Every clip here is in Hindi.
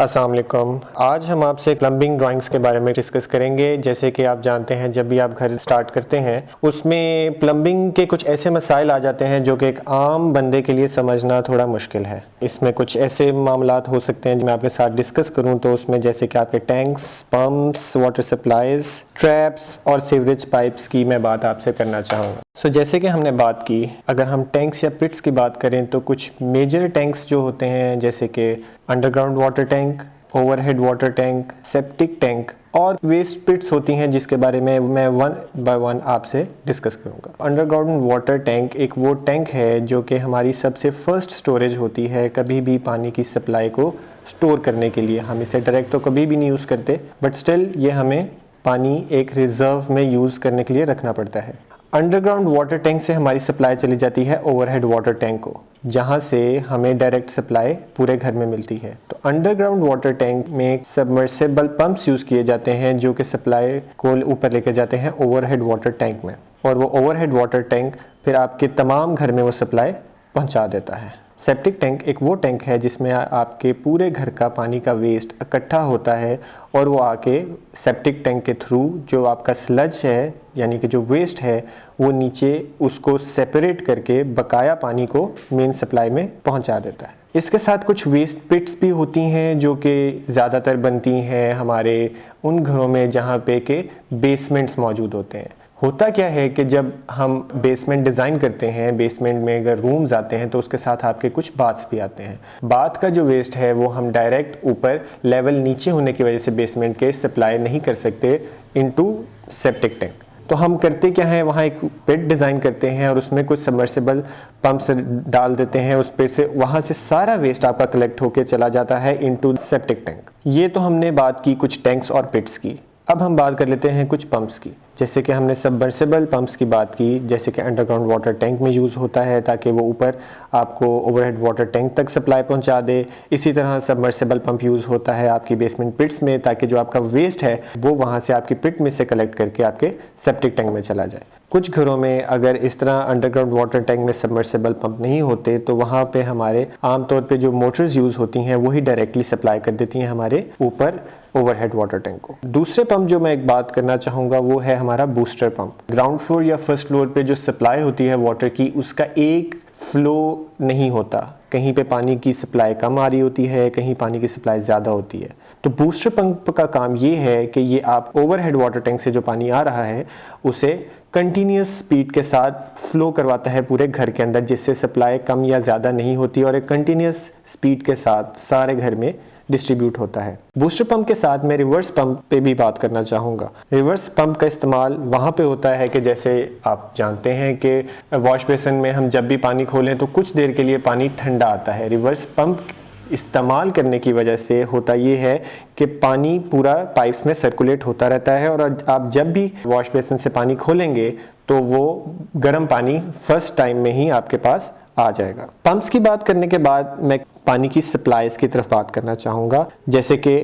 अस्सलाम वालेकुम। आज हम आपसे प्लम्बिंग ड्राइंग्स के बारे में डिस्कस करेंगे। जैसे कि आप जानते हैं, जब भी आप घर स्टार्ट करते हैं उसमें प्लम्बिंग के कुछ ऐसे मसाइल आ जाते हैं जो कि एक आम बंदे के लिए समझना थोड़ा मुश्किल है। इसमें कुछ ऐसे मामलात हो सकते हैं जो मैं आपके साथ डिस्कस करूं तो उसमें जैसे कि आपके tanks, pumps, water supplies, traps और सीवरेज पाइप्स की मैं बात आपसे करना चाहूँगा। जैसे कि हमने बात की, अगर हम टैंक्स या पिट्स की बात करें तो कुछ मेजर टैंक्स जो होते हैं जैसे कि underground water tank, overhead water tank, septic tank और वेस्ट पिट्स होती हैं जिसके बारे में मैं वन बाय वन आपसे डिस्कस करूंगा। अंडरग्राउंड वाटर टैंक एक वो टैंक है जो कि हमारी सबसे फर्स्ट स्टोरेज होती है कभी भी पानी की सप्लाई को स्टोर करने के लिए। हम इसे डायरेक्ट तो कभी भी नहीं यूज़ करते, बट स्टिल ये हमें पानी एक रिजर्व में यूज़ करने के लिए रखना पड़ता है। अंडरग्राउंड वाटर टैंक से हमारी सप्लाई चली जाती है ओवरहेड वाटर टैंक को, जहां से हमें डायरेक्ट सप्लाई पूरे घर में मिलती है। तो अंडरग्राउंड वाटर टैंक में सबमर्सिबल पंप्स यूज़ किए जाते हैं जो कि सप्लाई को ऊपर लेकर जाते हैं ओवरहेड वाटर टैंक में, और वो ओवरहेड वाटर टैंक फिर आपके तमाम घर में वो सप्लाई पहुंचा देता है। सेप्टिक टैंक एक वो टैंक है जिसमें आपके पूरे घर का पानी का वेस्ट इकट्ठा होता है और वो आके सेप्टिक टैंक के थ्रू जो आपका स्लज है यानी कि जो वेस्ट है वो नीचे उसको सेपरेट करके बकाया पानी को मेन सप्लाई में पहुंचा देता है। इसके साथ कुछ वेस्ट पिट्स भी होती हैं जो कि ज़्यादातर बनती हैं हमारे उन घरों में जहाँ पे के बेसमेंट्स मौजूद होते हैं। होता क्या है कि जब हम बेसमेंट डिज़ाइन करते हैं, बेसमेंट में अगर रूम्स आते हैं तो उसके साथ आपके कुछ बाथ्स भी आते हैं। बाथ का जो वेस्ट है वो हम डायरेक्ट ऊपर लेवल नीचे होने की वजह से बेसमेंट के सप्लाई नहीं कर सकते इनटू सेप्टिक टैंक। तो हम करते क्या है, वहाँ एक पिट डिज़ाइन करते हैं और उसमें कुछ सबमर्सिबल पंप्स डाल देते हैं उस पिट से, वहाँ से सारा वेस्ट आपका कलेक्ट होकर चला जाता है इनटू सेप्टिक टैंक। ये तो हमने बात की कुछ टैंक्स और पिट्स की। अब हम बात कर लेते हैं कुछ पंप्स की। जैसे कि हमने सबमर्सिबल पंप्स की बात की, जैसे कि अंडरग्राउंड वाटर टैंक में यूज़ होता है ताकि वो ऊपर आपको ओवरहेड वाटर टैंक तक सप्लाई पहुंचा दे। इसी तरह सबमर्सिबल पंप यूज़ होता है आपकी बेसमेंट पिट्स में ताकि जो आपका वेस्ट है वो वहाँ से आपकी पिट में से कलेक्ट करके आपके सेप्टिक टैंक में चला जाए। कुछ घरों में अगर इस तरह अंडरग्राउंड वाटर टैंक में सबमर्सिबल पंप नहीं होते तो वहाँ पे हमारे आमतौर पे जो मोटर्स यूज़ होती हैं वही डायरेक्टली सप्लाई कर देती हैं हमारे ऊपर ओवरहेड वाटर टैंक को। दूसरे पंप जो मैं एक बात करना चाहूँगा वो है हमारा बूस्टर पंप। ग्राउंड फ्लोर या फर्स्ट फ्लोर पे जो सप्लाई होती है वाटर की उसका एक फ्लो नहीं होता, कहीं पे पानी की सप्लाई कम आ रही होती है, कहीं पानी की सप्लाई ज़्यादा होती है। तो बूस्टर पंप का काम ये है कि ये आप ओवरहेड वाटर टैंक से जो पानी आ रहा है उसे कंटिन्यूस स्पीड के साथ फ्लो करवाता है पूरे घर के अंदर, जिससे सप्लाई कम या ज़्यादा नहीं होती और एक कंटिन्यूस स्पीड के साथ सारे घर में डिस्ट्रीब्यूट होता है। बूस्टर पंप के साथ मैं रिवर्स पंप पे भी बात करना चाहूँगा। रिवर्स पंप का इस्तेमाल वहाँ पे होता है कि जैसे आप जानते हैं कि वॉश बेसिन में हम जब भी पानी खोलें तो कुछ देर के लिए पानी ठंडा आता है। रिवर्स पंप इस्तेमाल करने की वजह से होता ये है कि पानी पूरा पाइप्स में सर्कुलेट होता रहता है और आप जब भी वॉश बेसिन से पानी खोलेंगे तो वो गर्म पानी फर्स्ट टाइम में ही आपके पास आ जाएगा। पंप्स की बात करने के बाद मैं पानी की सप्लाईज की तरफ बात करना चाहूँगा। जैसे कि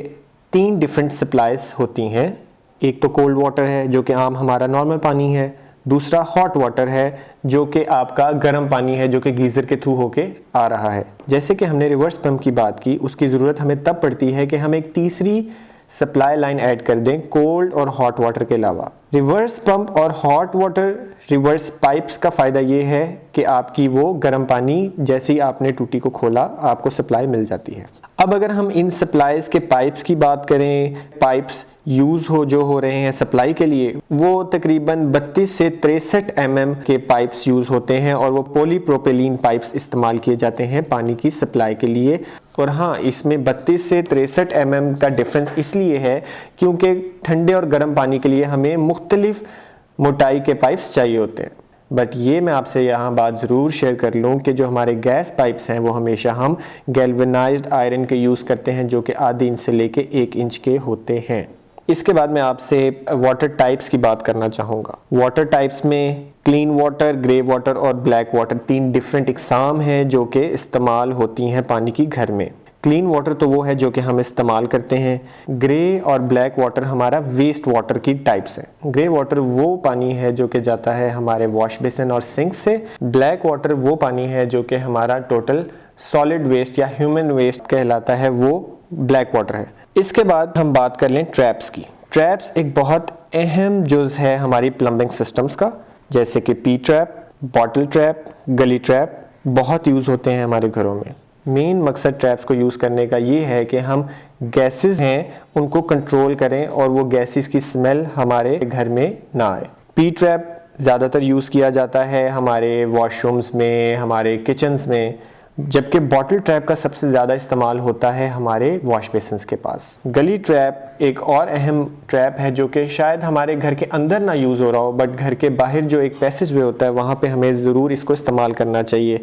3 डिफरेंट सप्लाईज होती हैं। एक तो कोल्ड वाटर है जो कि आम हमारा नॉर्मल पानी है, दूसरा हॉट वाटर है जो कि आपका गर्म पानी है जो कि गीज़र के थ्रू होके आ रहा है। जैसे कि हमने रिवर्स पंप की बात की, उसकी ज़रूरत हमें तब पड़ती है कि हम एक तीसरी सप्लाई लाइन ऐड कर दें कोल्ड और हॉट वाटर के अलावा। रिवर्स पंप और हॉट वाटर रिवर्स पाइप्स का फ़ायदा ये है कि आपकी वो गर्म पानी जैसे ही आपने टूटी को खोला आपको सप्लाई मिल जाती है। अब अगर हम इन सप्लाईज के पाइप्स की बात करें, पाइप्स यूज़ जो हो रहे हैं सप्लाई के लिए, वो तकरीबन 32 से 63 mm के पाइप्स यूज़ होते हैं और वो पॉलीप्रोपिलीन पाइप्स इस्तेमाल किए जाते हैं पानी की सप्लाई के लिए। और हाँ, इसमें 32 से 63 mm का डिफरेंस इसलिए है क्योंकि ठंडे और गर्म पानी के लिए हमें मुख्तलिफ मोटाई के पाइप्स चाहिए होते हैं। बट ये मैं आपसे यहाँ बात ज़रूर शेयर कर लूँ कि जो हमारे गैस पाइप्स हैं वो हमेशा हम गैल्वेनाइज्ड आयरन के यूज़ करते हैं जो कि आधे इंच से लेके 1 इंच के होते हैं। इसके बाद मैं आपसे वाटर टाइप्स की बात करना चाहूँगा। वाटर टाइप्स में क्लीन वाटर, ग्रे वाटर और ब्लैक वाटर 3 डिफरेंट इकसाम हैं जो कि इस्तेमाल होती हैं पानी की घर में। क्लीन वाटर तो वो है जो कि हम इस्तेमाल करते हैं। ग्रे और ब्लैक वाटर हमारा वेस्ट वाटर की टाइप्स है। ग्रे वाटर वो पानी है जो कि जाता है हमारे वॉश बेसिन और सिंक से। ब्लैक वाटर वो पानी है जो कि हमारा टोटल सॉलिड वेस्ट या ह्यूमन वेस्ट कहलाता है, वो ब्लैक वाटर है। इसके बाद हम बात कर लें ट्रैप्स की। ट्रैप्स एक बहुत अहम जुज़ है हमारी प्लम्बिंग सिस्टम्स का, जैसे कि पी ट्रैप, बॉटल ट्रैप, गली ट्रैप बहुत यूज़ होते हैं हमारे घरों में। मेन मकसद ट्रैप्स को यूज़ करने का ये है कि हम गैसेस हैं उनको कंट्रोल करें और वो गैसेस की स्मेल हमारे घर में ना आए। पी ट्रैप ज़्यादातर यूज़ किया जाता है हमारे वॉशरूम्स में, हमारे किचन्स में, जबकि बॉटल ट्रैप का सबसे ज़्यादा इस्तेमाल होता है हमारे वॉश बेसिन्स के पास। गली ट्रैप एक और अहम ट्रैप है जो कि शायद हमारे घर के अंदर ना यूज़ हो रहा हो, बट घर के बाहर जो एक पैसेज वे होता है वहाँ पे हमें ज़रूर इसको इस्तेमाल करना चाहिए।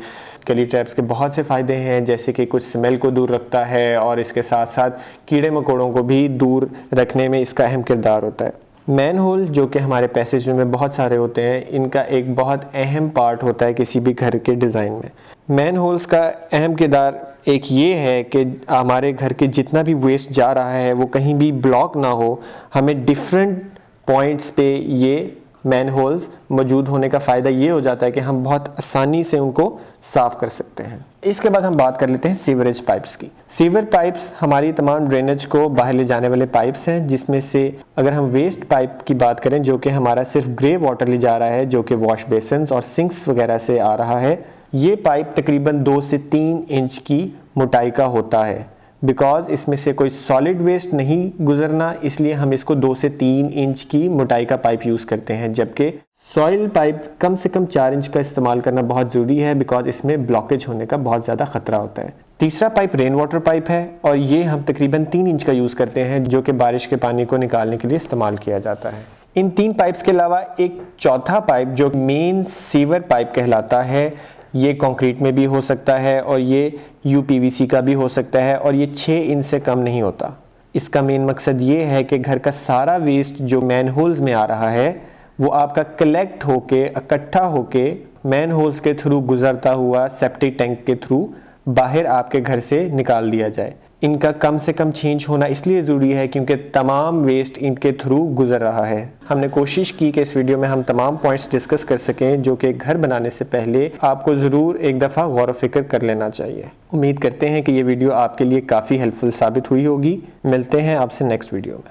गली ट्रैप्स के बहुत से फ़ायदे हैं, जैसे कि कुछ स्मेल को दूर रखता है और इसके साथ साथ कीड़े मकोड़ों को भी दूर रखने में इसका अहम किरदार होता है। मैन होल जो कि हमारे पैसेज में बहुत सारे होते हैं, इनका एक बहुत अहम पार्ट होता है किसी भी घर के डिज़ाइन में। मैन होल्स का अहम किरदार एक ये है कि हमारे घर के जितना भी वेस्ट जा रहा है वो कहीं भी ब्लॉक ना हो। हमें डिफरेंट पॉइंट्स पे ये मैन होल्स मौजूद होने का फ़ायदा ये हो जाता है कि हम बहुत आसानी से उनको साफ़ कर सकते हैं। इसके बाद हम बात कर लेते हैं सीवरेज पाइप्स की। सीवर पाइप्स हमारी तमाम ड्रेनेज को बाहर ले जाने वाले पाइप्स हैं, जिसमें से अगर हम वेस्ट पाइप की बात करें जो कि हमारा सिर्फ ग्रे वाटर ले जा रहा है, जो कि वॉश बेसिन्स और सिंक्स वगैरह से आ रहा है, ये पाइप तकरीबन 2 से 3 इंच की मोटाई का होता है। बिकॉज इसमें से कोई सॉलिड वेस्ट नहीं गुजरना, इसलिए हम इसको 2 से 3 इंच की मोटाई का पाइप यूज़ करते हैं, जबकि सॉइल पाइप कम से कम 4 इंच का इस्तेमाल करना बहुत ज़रूरी है, बिकॉज इसमें ब्लॉकेज होने का बहुत ज़्यादा ख़तरा होता है। तीसरा पाइप रेन वाटर पाइप है और ये हम तकरीबन 3 इंच का यूज़ करते हैं, जो कि बारिश के पानी को निकालने के लिए इस्तेमाल किया जाता है। इन 3 पाइप्स के अलावा एक चौथा पाइप जो मेन सीवर पाइप कहलाता है, ये कंक्रीट में भी हो सकता है और ये यूपीवीसी का भी हो सकता है और ये 6 इंच से कम नहीं होता। इसका मेन मकसद ये है कि घर का सारा वेस्ट जो मैन होल्स में आ रहा है वो आपका कलेक्ट होके, इकट्ठा होके मैन होल्स के थ्रू गुजरता हुआ सेप्टिक टैंक के थ्रू बाहर आपके घर से निकाल दिया जाए। इनका कम से कम चेंज होना इसलिए ज़रूरी है क्योंकि तमाम वेस्ट इनके थ्रू गुजर रहा है। हमने कोशिश की कि इस वीडियो में हम तमाम पॉइंट्स डिस्कस कर सकें जो कि घर बनाने से पहले आपको ज़रूर एक दफ़ा गौर व फिक्र कर लेना चाहिए। उम्मीद करते हैं कि ये वीडियो आपके लिए काफ़ी हेल्पफुल साबित हुई होगी। मिलते हैं आपसे नेक्स्ट वीडियो में।